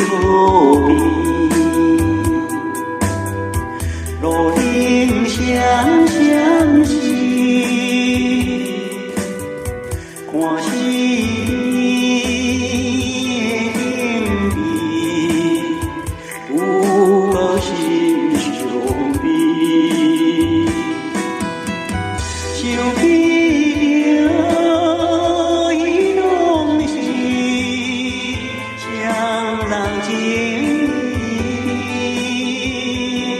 何必？路顶双双是，看死面的景致，有个心伤悲。想起了伊拢是双人情义，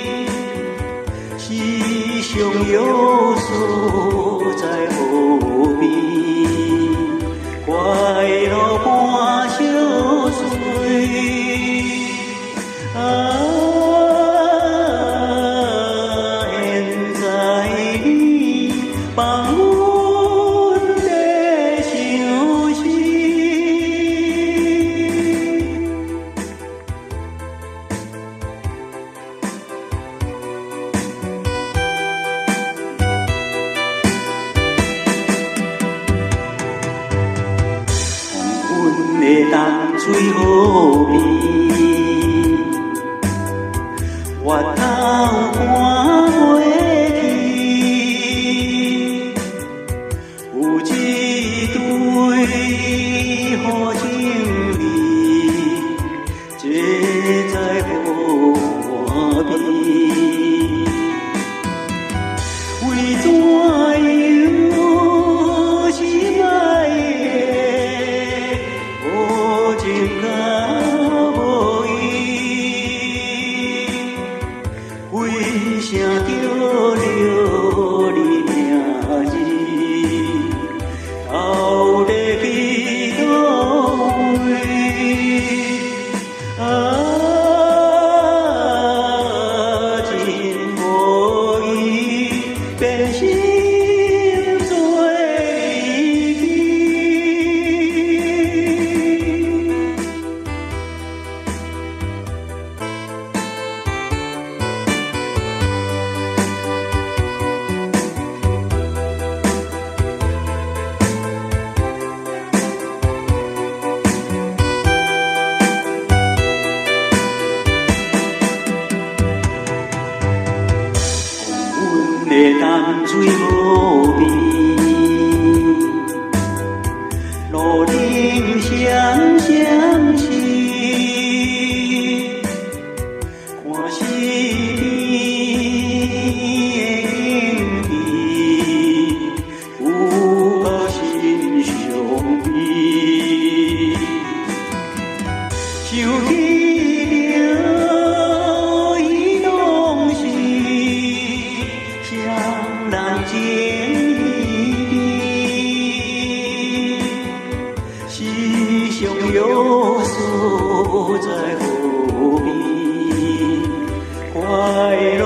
世上有所在何必？快乐伴相随。现在你放阮在相思。阮的淡水何必？月头看袂去，有一对好情侣，这在无半边。为怎样心爱的无情甲无义？为啥叫了你名字？到底去倒位？真无意变心做离去。阮的淡水何必？路顶双双是，看死面的景致，有个心伤悲。想起了伊拢是双人情义，世上有所在何必？快乐